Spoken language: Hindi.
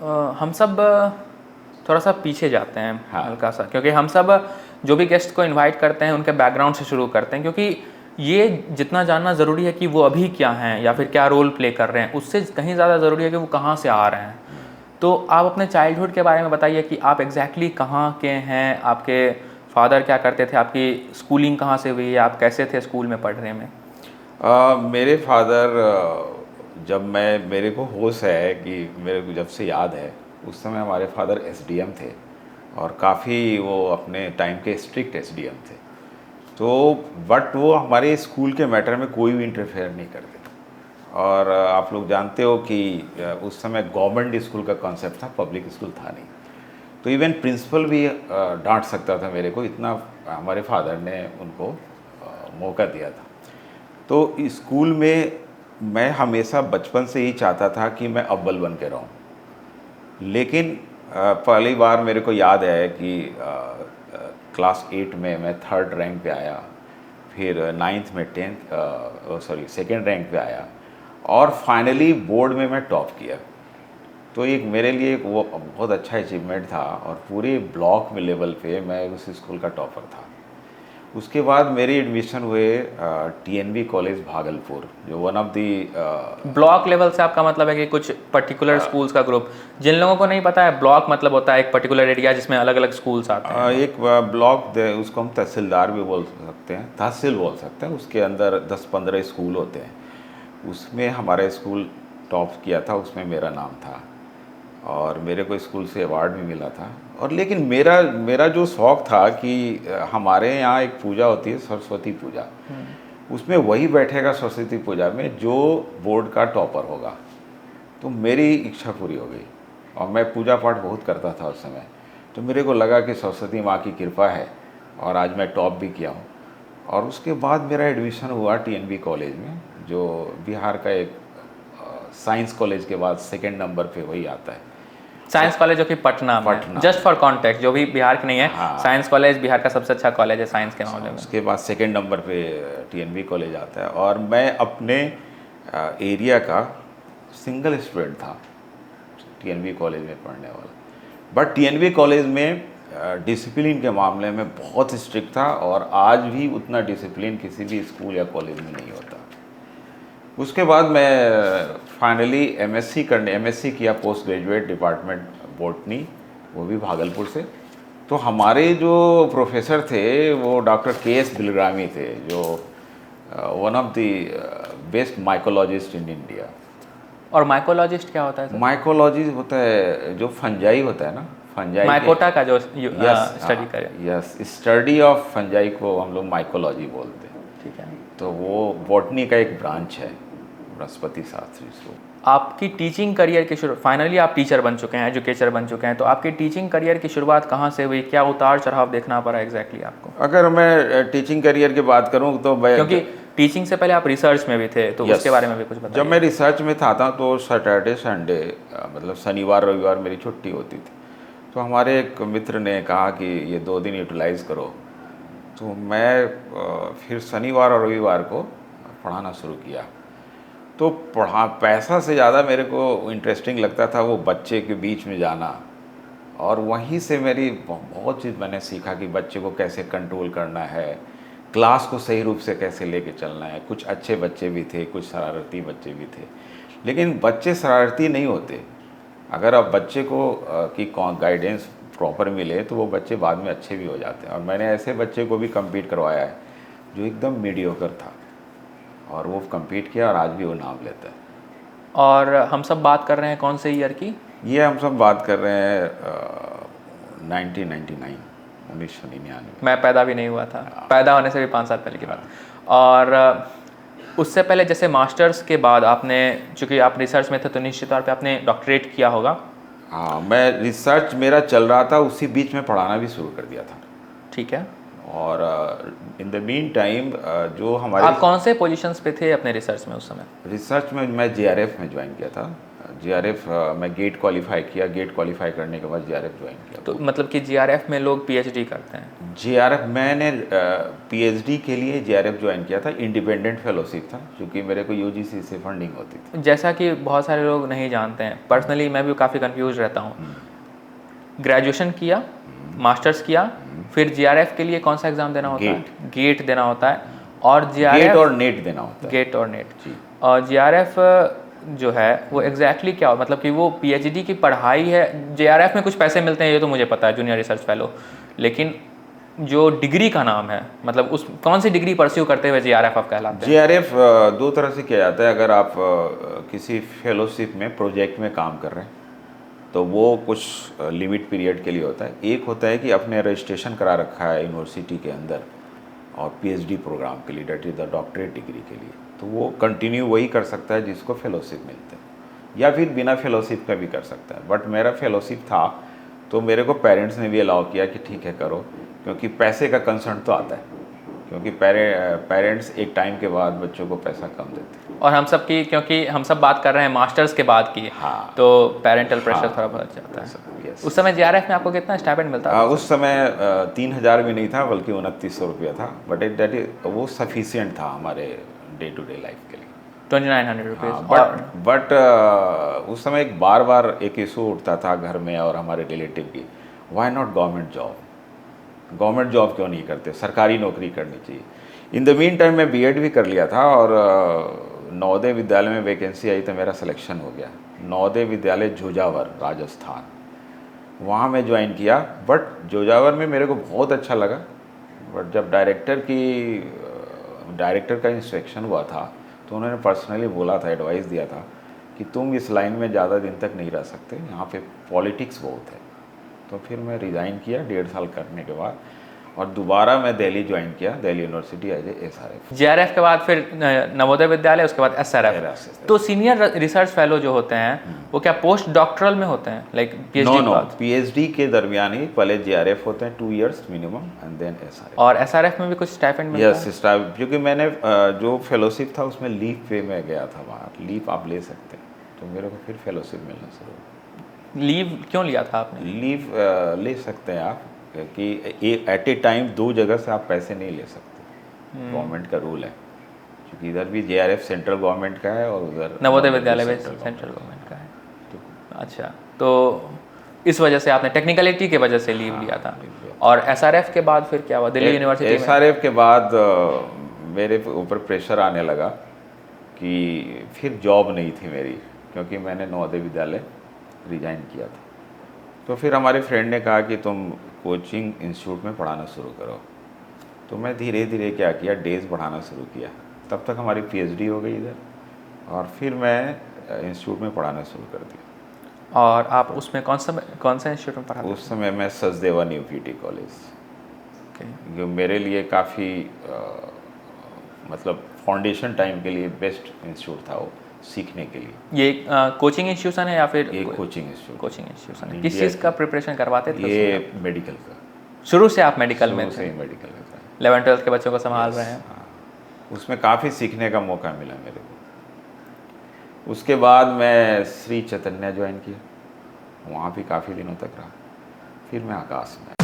हम सब थोड़ा सा पीछे जाते हैं, हाँ। हल्का सा, क्योंकि हम सब जो भी गेस्ट को इनवाइट करते हैं उनके बैकग्राउंड से शुरू करते हैं, क्योंकि ये जितना जानना ज़रूरी है कि वो अभी क्या हैं या फिर क्या रोल प्ले कर रहे हैं, उससे कहीं ज़्यादा ज़रूरी है कि वो कहाँ से आ रहे हैं। तो आप अपने चाइल्डहुड के बारे में बताइए कि आप एग्जैक्टली कहाँ के हैं, आपके फादर क्या करते थे, आपकी स्कूलिंग कहाँ से हुई है, आप कैसे थे स्कूल में पढ़ने में। मेरे फादर, जब मेरे को होश है कि मेरे को जब से याद है, उस समय हमारे फादर एसडीएम थे और काफ़ी वो अपने टाइम के स्ट्रिक्ट एसडीएम थे। तो बट वो हमारे स्कूल के मैटर में कोई भी इंटरफेयर नहीं करते। और आप लोग जानते हो कि उस समय गवर्नमेंट स्कूल का कॉन्सेप्ट था, पब्लिक स्कूल था नहीं। तो इवन प्रिंसिपल भी डांट सकता था मेरे को, इतना हमारे फादर ने उनको मौका दिया था। तो स्कूल में मैं हमेशा बचपन से ही चाहता था कि मैं अव्वल बन के रहूं। लेकिन पहली बार मेरे को याद है कि क्लास 8 में मैं 3rd रैंक पे आया, फिर 9th में सेकेंड रैंक पे आया, और फाइनली बोर्ड में मैं टॉप किया। तो एक मेरे लिए वो बहुत अच्छा अचीवमेंट था, और पूरे ब्लॉक में लेवल पे मैं उस स्कूल का टॉपर था। उसके बाद मेरी एडमिशन हुए टीएनबी कॉलेज भागलपुर, जो one of the block level से आपका मतलब है कि कुछ पर्टिकुलर स्कूल्स का ग्रुप। जिन लोगों को नहीं पता है, ब्लॉक मतलब होता है एक पर्टिकुलर एरिया जिसमें अलग अलग स्कूल्स आते हैं। एक ब्लॉक, उसको हम तहसीलदार भी बोल सकते हैं, तहसील बोल सकते हैं। उसके अंदर 10-15 स्कूल होते हैं। उसमें हमारा स्कूल टॉप किया था, उसमें मेरा नाम था, और मेरे को स्कूल से अवार्ड भी मिला था। और लेकिन मेरा मेरा जो शौक़ था कि हमारे यहाँ एक पूजा होती है, सरस्वती पूजा, उसमें वही बैठेगा सरस्वती पूजा में जो बोर्ड का टॉपर होगा। तो मेरी इच्छा पूरी हो गई, और मैं पूजा पाठ बहुत करता था उस समय। तो मेरे को लगा कि सरस्वती माँ की कृपा है, और आज मैं टॉप भी किया हूँ। और उसके बाद मेरा एडमिशन हुआ टीएनबी कॉलेज में, जो बिहार का एक साइंस कॉलेज के बाद सेकंड नंबर पे वही आता है, साइंस कॉलेज, जो कि पटना में, जस्ट फॉर कॉन्टेक्स्ट, जो भी बिहार के नहीं है। हाँ। साइंस कॉलेज बिहार का सबसे अच्छा कॉलेज है साइंस के मामले में। उसके बाद सेकंड नंबर पे टीएनबी कॉलेज आता है, और मैं अपने एरिया का सिंगल स्टूडेंट था टीएनबी कॉलेज में पढ़ने वाला। बट टीएनबी कॉलेज में डिसिप्लिन के मामले में बहुत स्ट्रिक्ट था, और आज भी उतना डिसिप्लिन किसी भी स्कूल या कॉलेज में नहीं होता। उसके बाद मैं फाइनली एमएससी किया, पोस्ट ग्रेजुएट डिपार्टमेंट बॉटनी, वो भी भागलपुर से। तो हमारे जो प्रोफेसर थे वो डॉक्टर के.एस. बिलग्रामी थे, जो one of the best mycologist in India. और माइकोलॉजिस्ट क्या होता है सर? माइकोलॉजी होता है जो फंजाई होता है ना, फंजाई माइकोटा का जो स्टडी करे। यस, स्टडी ऑफ फंजाई को हम लोग माइकोलॉजी बोलते हैं। ठीक है। तो वो बॉटनी का एक ब्रांच है, बृहस्पति शास्त्री से। आपकी टीचिंग करियर की शुरू, फाइनली आप टीचर बन चुके हैं, एजुकेटर बन चुके हैं, तो आपकी टीचिंग करियर की शुरुआत कहाँ से हुई, क्या उतार चढ़ाव देखना पड़ा एग्जैक्टली आपको? अगर मैं टीचिंग करियर की बात करूं तो क्योंकि टीचिंग से पहले आप रिसर्च में भी थे, तो उसके बारे में भी कुछ बताइए। जब मैं रिसर्च में था तो सैटरडे संडे, मतलब शनिवार रविवार मेरी छुट्टी होती थी। तो हमारे एक मित्र ने कहा कि ये 2 दिन यूटिलाइज़ करो। तो मैं फिर शनिवार और रविवार को पढ़ाना शुरू किया। तो पैसा से ज़्यादा मेरे को इंटरेस्टिंग लगता था वो बच्चे के बीच में जाना, और वहीं से मेरी बहुत चीज़ मैंने सीखा कि बच्चे को कैसे कंट्रोल करना है, क्लास को सही रूप से कैसे लेके चलना है। कुछ अच्छे बच्चे भी थे, कुछ शरारती बच्चे भी थे, लेकिन बच्चे शरारती नहीं होते। अगर अब बच्चे को की गाइडेंस प्रॉपर मिले तो वो बच्चे बाद में अच्छे भी हो जाते हैं। और मैंने ऐसे बच्चे को भी कम्पीट करवाया है जो एकदम मीडियोकर था, और वो कम्पीट किया, और आज भी वो नाम लेता है। और हम सब बात कर रहे हैं कौन से ईयर की? ये हम सब बात कर रहे हैं 1999, 1999। मैं पैदा भी नहीं हुआ था, पैदा होने से भी 5 साल पहले की बात। और उससे पहले जैसे मास्टर्स के बाद आपने, चूँकि आप रिसर्च में थे तो निश्चित तौर पे आपने डॉक्टरेट किया होगा। हाँ, मैं रिसर्च मेरा चल रहा था, उसी बीच में पढ़ाना भी शुरू कर दिया था। ठीक है। और इन द मीन टाइम जो हमारे, आप कौन से पोजीशंस पे थे अपने रिसर्च में उस समय? रिसर्च में मैं जेआरएफ में ज्वाइन किया था, जीआरएफ मैं गेट क्वालिफाई किया, गेट क्वालिफाई करने के बाद जीआरएफ ज्वाइन किया। तो मतलब कि जीआरएफ में लोग पीएचडी करते हैं? जीआरएफ मैंने पीएचडी के लिए जीआरएफ ज्वाइन किया था, इंडिपेंडेंट फेलोशिप था, क्योंकि मेरे को यूजीसी से फंडिंग होती थी। जैसा कि बहुत सारे लोग नहीं जानते हैं, पर्सनली मैं भी काफ़ी कंफ्यूज रहता हूँ। ग्रेजुएशन किया, मास्टर्स किया, फिर जीआरएफ के लिए कौन सा एग्ज़ाम देना होता है? गेट देना होता है। और जीआरएफ गेट और नेट देना होता है। गेट और नेट जी। और जीआरएफ जो है वो एग्जैक्टली क्या हो, मतलब कि वो पीएचडी की पढ़ाई है? जीआरएफ में कुछ पैसे मिलते हैं ये तो मुझे पता है, जूनियर रिसर्च फेलो, लेकिन जो डिग्री का नाम है, मतलब उस कौन सी डिग्री परस्यू करते हुए जीआरएफ आप कहलाते हैं? जीआरएफ दो तरह से किया जाता है। अगर आप किसी फेलोशिप में प्रोजेक्ट में काम कर रहे हैं तो वो कुछ लिमिट पीरियड के लिए होता है। एक होता है कि आपने रजिस्ट्रेशन करा रखा है यूनिवर्सिटी के अंदर और पीएचडी प्रोग्राम के लिए, that is the doctorate degree के लिए, तो वो कंटिन्यू वही कर सकता है जिसको फेलोशिप मिलते हैं, या फिर बिना फेलोशिप का भी कर सकता है। बट मेरा फेलोशिप था तो मेरे को पेरेंट्स ने भी अलाउ किया कि ठीक है करो, क्योंकि पैसे का कंसर्न तो आता है, क्योंकि पेरेंट्स एक टाइम के बाद बच्चों को पैसा कम देते हैं। और हम सब की, क्योंकि हम सब बात कर रहे हैं मास्टर्स के बाद की, हाँ, तो पेरेंटल प्रेशर हाँ, थोड़ा बढ़ जाता है। यस। उस समय जीआरएफ में आपको कितना स्टाइपेंड मिलता था? उस समय 3000 भी नहीं था, बल्कि 2900 रुपया था। बट दैट इज वो सफिशियंट था हमारे डे टू डे लाइफ के लिए। 2900 रुपीज़। बट उस समय एक बार एक इशू उठता था घर में और हमारे रिलेटिव की, why not government job, government job क्यों नहीं करते, सरकारी नौकरी करनी चाहिए। इन द मीन टाइम मैं बीएड भी कर लिया था और नवोदय विद्यालय में वैकेंसी आई तो मेरा सिलेक्शन हो गया। नवोदय विद्यालय जोजावर राजस्थान, वहाँ मैं ज्वाइन किया। बट जोजावर में मेरे को बहुत अच्छा लगा, बट जब डायरेक्टर का इंस्ट्रक्शन हुआ था तो उन्होंने पर्सनली बोला था, एडवाइस दिया था कि तुम इस लाइन में ज़्यादा दिन तक नहीं रह सकते, यहाँ पे पॉलिटिक्स बहुत है। तो फिर मैं रिज़ाइन किया 1.5 साल करने के बाद, और दोबारा मैं दिल्ली ज्वाइन किया, Delhi university as a SRF. GRF के बाद फिर नवोदय विद्यालय, उसके बाद एसआरएफ। तो सीनियर रिसर्च फेलो जो होते हैं वो क्या पोस्ट डॉक्टरल में होते हैं, लाइक पीएचडी के बाद? पीएचडी के दरमियान ही पहले जीआरएफ होते हैं 2 years minimum, and then SRF. और एसआरएफ में भी कुछ स्टाइपेंड मिलता है? यस, क्योंकि मैंने जो फेलोशिप था उसमें लीव पे में गया था, वहाँ लीव आप ले सकते हैं, तो मेरे को फिर फेलोशिप मिलना शुरू हुआ। लीव क्यों लिया था आपने? लीव ले सकते हैं आप, कि एट ए टाइम 2 जगह से आप पैसे नहीं ले सकते, गवर्नमेंट का रूल है, क्योंकि इधर भी जेआरएफ सेंट्रल गवर्नमेंट का है और उधर नवोदय विद्यालय में सेंट्रल गवर्नमेंट का है। अच्छा, तो इस वजह से आपने टेक्निकलिटी के वजह से लीव लिया था। और एसआरएफ के बाद फिर क्या हुआ दिल्ली यूनिवर्सिटी में? एसआरएफ के बाद मेरे ऊपर प्रेशर आने लगा कि फिर जॉब नहीं थी मेरी, क्योंकि मैंने नवोदय विद्यालय रिजाइन किया था। तो फिर हमारे फ्रेंड ने कहा कि तुम कोचिंग इंस्टीट्यूट में पढ़ाना शुरू करो। तो मैं धीरे धीरे क्या किया, डेज बढ़ाना शुरू किया। तब तक हमारी पीएचडी हो गई इधर, और फिर मैं इंस्टीट्यूट में पढ़ाना शुरू कर दिया। और आप उसमें कौन सा इंस्टीट्यूट में पढ़ाते? उस समय मैं सचदेवा न्यू पीटी कॉलेज, जो मेरे लिए काफ़ी मतलब फाउंडेशन टाइम के लिए बेस्ट इंस्टीट्यूट था वो, सीखने के लिए। ये कोचिंग इंस्टीट्यूशन है या फिर ये कोचिंग इंस्टीट्यूट? कोचिंग इंस्टीट्यूशन है। किस चीज़ का प्रिपरेशन करवाते थे? ये मेडिकल का। शुरू से आप मेडिकल में से थे? मेडिकल का। 11th-12th के बच्चों को संभाल रहे हैं। हाँ, उसमें काफ़ी सीखने का मौका मिला मेरे को। उसके बाद मैं श्री चैतन्य ज्वाइन किया, वहाँ भी काफ़ी दिनों तक रहा। फिर मैं आकाश में